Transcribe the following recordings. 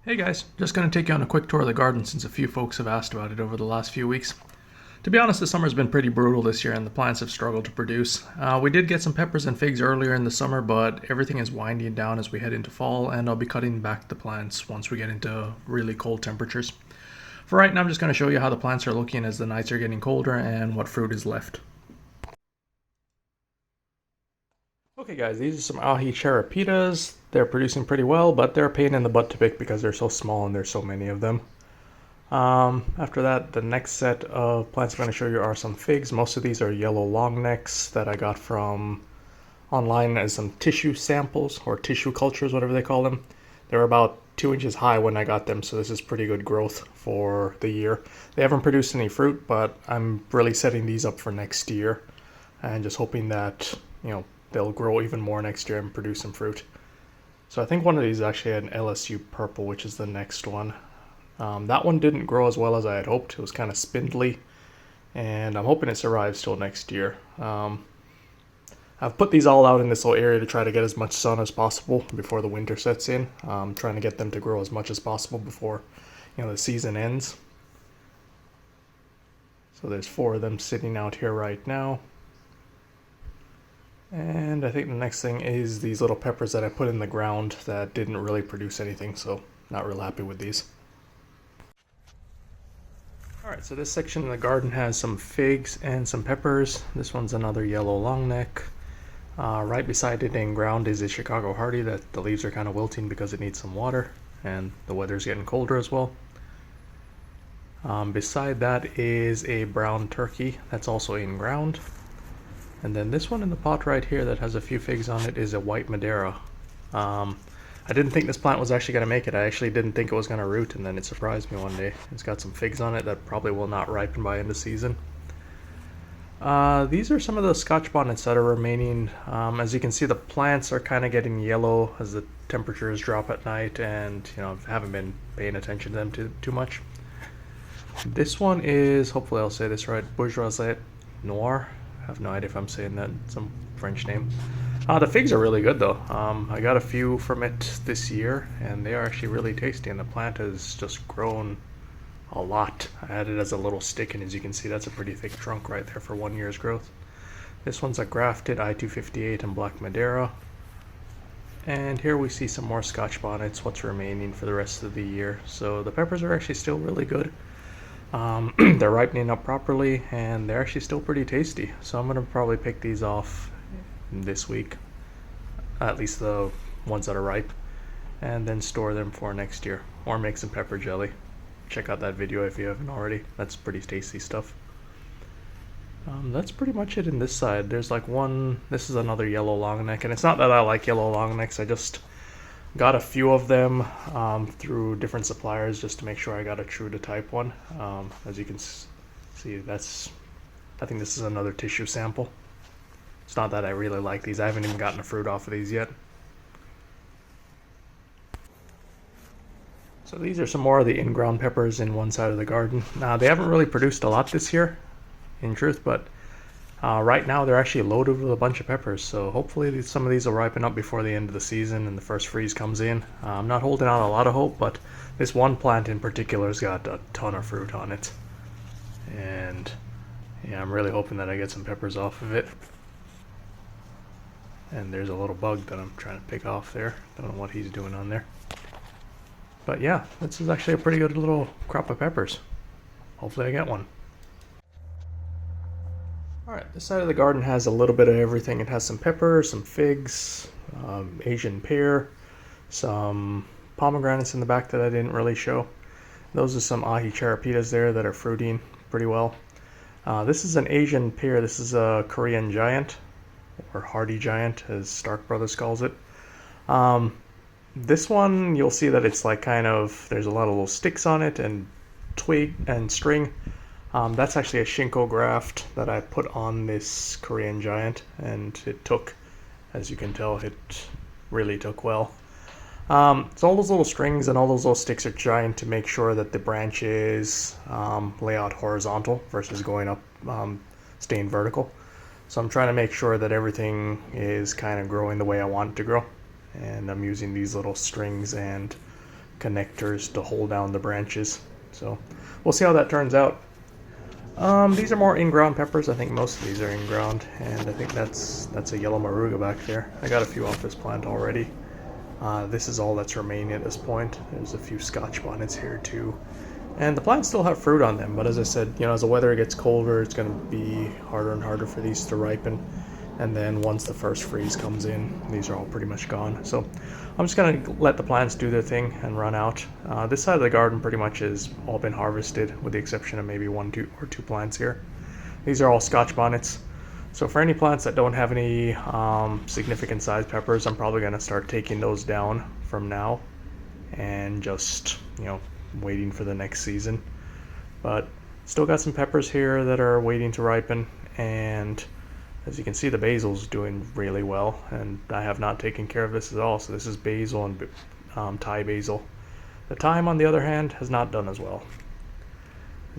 Hey guys, just going to take you on a quick tour of the garden since a few folks have asked about it over the last few weeks. To be honest, the summer's been pretty brutal this year and the plants have struggled to produce. We did get some peppers and figs earlier in the summer, but everything is winding down as we head into fall, and I'll be cutting back the plants once we get into really cold temperatures. For right now, I'm just going to show you how the plants are looking as the nights are getting colder and what fruit is left. Okay guys, these are some ahi charapitas. They're producing pretty well, but they're a pain in the butt to pick because they're so small and there's so many of them. After that, the next set of plants I'm going to show you are some figs. Most of these are yellow long necks that I got from online as some tissue samples or tissue cultures, whatever they call them. They were about 2 inches high when I got them, so this is pretty good growth for the year. They haven't produced any fruit, but I'm really setting these up for next year and just hoping that, they'll grow even more next year and produce some fruit. So I think one of these actually had an LSU purple, which is the next one. That one didn't grow as well as I had hoped. It was kind of spindly, and I'm hoping it survives till next year. I've put these all out in this little area to try to get as much sun as possible before the winter sets in. Trying to get them to grow as much as possible before, the season ends. So there's 4 of them sitting out here right now. And I think the next thing is these little peppers that I put in the ground that didn't really produce anything, so not real happy with these. Alright, so this section of the garden has some figs and some peppers. This one's another yellow long neck. Right beside it in ground is a Chicago Hardy that the leaves are kind of wilting because it needs some water and the weather's getting colder as well. Beside that is a brown turkey that's also in ground. And then this one in the pot right here that has a few figs on it is a white Madeira. I didn't think this plant was actually going to make it. I actually didn't think it was going to root, and then it surprised me one day. It's got some figs on it that probably will not ripen by end of season. These are some of the Scotch bonnets that are remaining. As you can see, the plants are kind of getting yellow as the temperatures drop at night, and I haven't been paying attention to them too much. This one is, hopefully I'll say this right, Bourgeoisie Noir. I have no idea if I'm saying that, some French name. The figs are really good though. I got a few from it this year and they are actually really tasty, and the plant has just grown a lot. I had it as a little stick, and as you can see, that's a pretty thick trunk right there for 1 year's growth. This one's a grafted I-258 and Black Madeira. And here we see some more Scotch bonnets, what's remaining for the rest of the year. So the peppers are actually still really good. They're ripening up properly and they're actually still pretty tasty. So I'm going to probably pick these off this week, at least the ones that are ripe, and then store them for next year or make some pepper jelly. Check out that video if you haven't already. That's pretty tasty stuff. That's pretty much it in this side. There's like one, this is another yellow long neck, and it's not that I like yellow long necks, I just got a few of them through different suppliers just to make sure I got a true to type one. As you can see, I think this is another tissue sample. It's not that I really like these. I haven't even gotten a fruit off of these yet. So these are some more of the in-ground peppers in one side of the garden. Now, they haven't really produced a lot this year, in truth, but right now they're actually loaded with a bunch of peppers, so hopefully some of these will ripen up before the end of the season and the first freeze comes in. I'm not holding out a lot of hope, but this one plant in particular has got a ton of fruit on it. And yeah, I'm really hoping that I get some peppers off of it. And there's a little bug that I'm trying to pick off there. Don't know what he's doing on there. But yeah, this is actually a pretty good little crop of peppers. Hopefully I get one. Alright, this side of the garden has a little bit of everything. It has some peppers, some figs, Asian pear, some pomegranates in the back that I didn't really show. Those are some ahi charapitas there that are fruiting pretty well. This is an Asian pear. This is a Korean giant, or hardy giant as Stark Brothers calls it. This one, you'll see that it's like there's a lot of little sticks on it and twig and string. That's actually a Shinko graft that I put on this Korean giant, and it took, as you can tell, it really took well. So all those little strings and all those little sticks are trying to make sure that the branches lay out horizontal versus going up, staying vertical. So I'm trying to make sure that everything is kind of growing the way I want it to grow. And I'm using these little strings and connectors to hold down the branches. So we'll see how that turns out. These are more in-ground peppers. I think most of these are in-ground, and I think that's a yellow moruga back there. I got a few off this plant already. This is all that's remaining at this point. There's a few scotch bonnets here too. And the plants still have fruit on them, but as I said, as the weather gets colder, it's going to be harder and harder for these to ripen. And then once the first freeze comes in, these are all pretty much gone. So I'm just going to let the plants do their thing and run out. This side of the garden pretty much has all been harvested, with the exception of maybe one, two plants here. These are all scotch bonnets. So for any plants that don't have any significant size peppers, I'm probably going to start taking those down from now and just, waiting for the next season. But still got some peppers here that are waiting to ripen, and as you can see, the basil's doing really well, and I have not taken care of this at all. So this is basil and Thai basil. The thyme, on the other hand, has not done as well.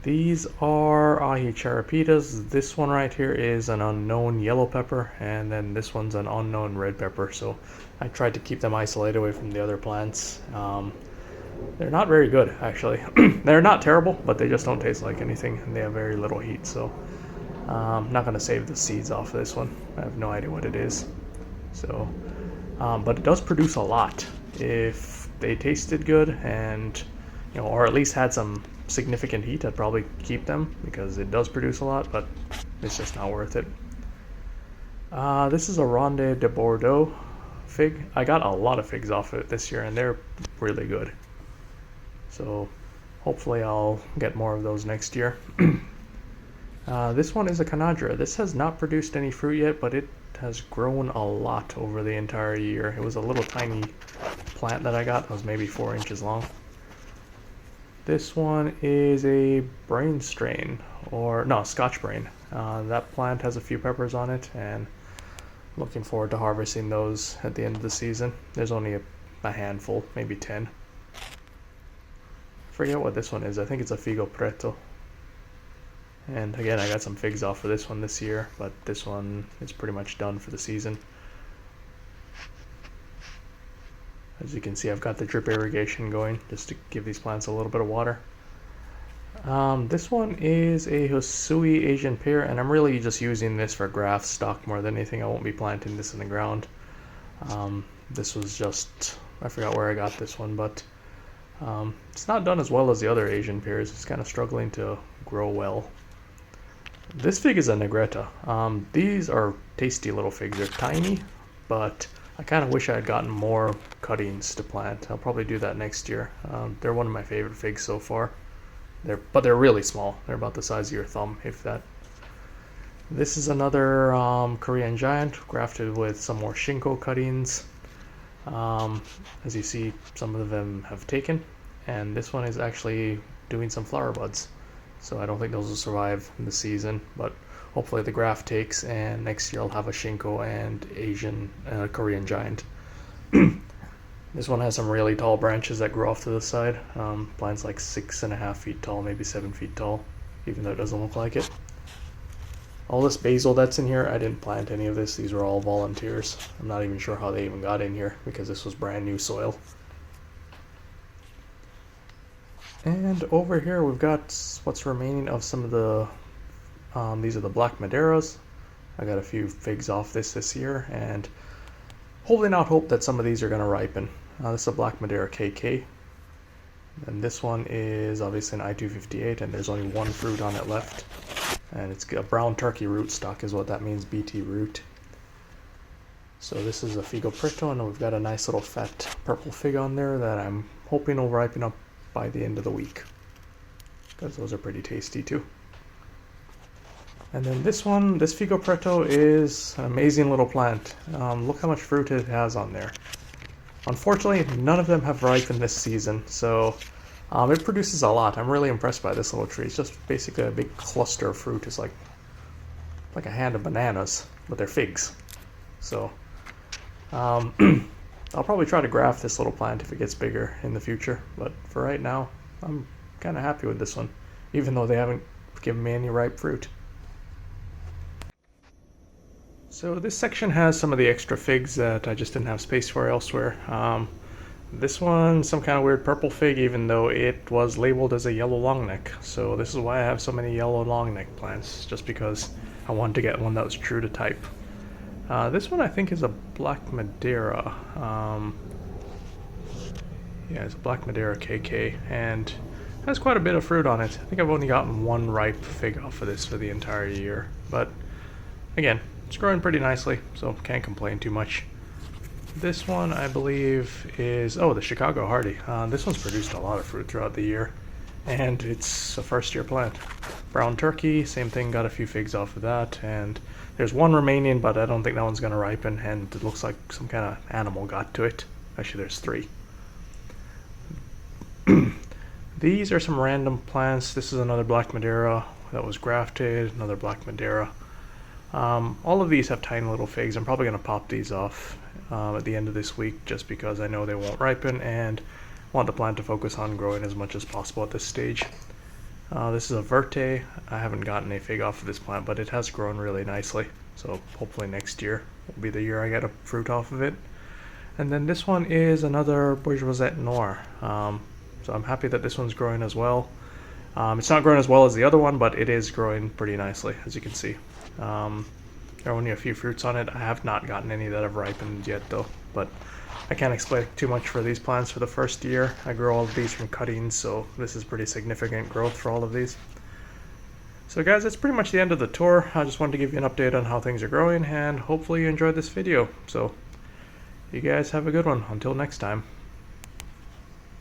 These are ahi charapitas. This one right here is an unknown yellow pepper, and then this one's an unknown red pepper. So I tried to keep them isolated away from the other plants. They're not very good, actually. They're not terrible, but they just don't taste like anything, and they have very little heat. So I'm not going to save the seeds off of this one. I have no idea what it is. So, but it does produce a lot. If they tasted good and, or at least had some significant heat, I'd probably keep them because it does produce a lot, but it's just not worth it. This is a Ronde de Bordeaux fig. I got a lot of figs off of it this year, and they're really good. So hopefully I'll get more of those next year. This one is a Canadra. This has not produced any fruit yet, but it has grown a lot over the entire year. It was a little tiny plant that I got. It was maybe 4 inches long. This one is a brain strain, or no, Scotch brain. That plant has a few peppers on it, and looking forward to harvesting those at the end of the season. There's only a handful, maybe 10. Forget what this one is. I think it's a Figo Preto. And again, I got some figs off of this one this year, but this one is pretty much done for the season. As you can see, I've got the drip irrigation going just to give these plants a little bit of water. This one is a Hosui Asian pear, and I'm really just using this for graft stock more than anything. I won't be planting this in the ground. This was just, I forgot where I got this one, but it's not done as well as the other Asian pears. It's kind of struggling to grow well. This fig is a Negretta. These are tasty little figs. They're tiny, but I kind of wish I had gotten more cuttings to plant. I'll probably do that next year. They're one of my favorite figs so far. But they're really small. They're about the size of your thumb, if that. This is another Korean giant, grafted with some more Shinko cuttings. As you see, some of them have taken, and this one is actually doing some flower buds. So I don't think those will survive in the season, but hopefully the graft takes, and next year I'll have a Shinko and Asian Korean giant. This one has some really tall branches that grow off to the side. Plant's like 6.5 feet tall, maybe 7 feet tall, even though it doesn't look like it. All this basil that's in here, I didn't plant any of this. These were all volunteers. I'm not even sure how they even got in here because this was brand new soil. And over here we've got what's remaining of some of the, these are the Black Madeiras. I got a few figs off this year, and holding out hope that some of these are going to ripen. This is a Black Madeira KK. And this one is obviously an I-258, and there's only one fruit on it left. And it's a brown turkey rootstock is what that means, BT root. So this is a Figo Preto, and we've got a nice little fat purple fig on there that I'm hoping will ripen up by the end of the week, because those are pretty tasty too. And then this one, this Figo Preto, is an amazing little plant. Look how much fruit it has on there. Unfortunately, none of them have ripened this season, so it produces a lot. I'm really impressed by this little tree. It's just basically a big cluster of fruit. It's like a hand of bananas, but they're figs. So I'll probably try to graft this little plant if it gets bigger in the future, but for right now, I'm kind of happy with this one, even though they haven't given me any ripe fruit. So this section has some of the extra figs that I just didn't have space for elsewhere. This one, some kind of weird purple fig, even though it was labeled as a yellow longneck. So this is why I have so many yellow longneck plants, just because I wanted to get one that was true to type. This one I think is a Black Madeira. Yeah, it's a Black Madeira KK, and has quite a bit of fruit on it. I think I've only gotten one ripe fig off of this for the entire year, but again, it's growing pretty nicely, so can't complain too much. This one, I believe, is, oh, the Chicago Hardy. This one's produced a lot of fruit throughout the year, and it's a first-year plant. Brown Turkey, same thing, got a few figs off of that, and there's one remaining, but I don't think that one's going to ripen, and it looks like some kind of animal got to it. Actually, there's 3. These are some random plants. This is another Black Madeira that was grafted, another Black Madeira. All of these have tiny little figs. I'm probably going to pop these off at the end of this week, just because I know they won't ripen and want the plant to focus on growing as much as possible at this stage. This is a Verte. I haven't gotten a fig off of this plant, but it has grown really nicely, so hopefully next year will be the year I get a fruit off of it. And then this one is another Bourgeoisette Noir. So I'm happy that this one's growing as well. It's not growing as well as the other one, but it is growing pretty nicely, as you can see. There are only a few fruits on it. I have not gotten any that have ripened yet, though, but I can't expect too much for these plants for the first year. I grow all of these from cuttings, so this is pretty significant growth for all of these. So guys, that's pretty much the end of the tour. I just wanted to give you an update on how things are growing, and hopefully you enjoyed this video. So you guys have a good one. Until next time.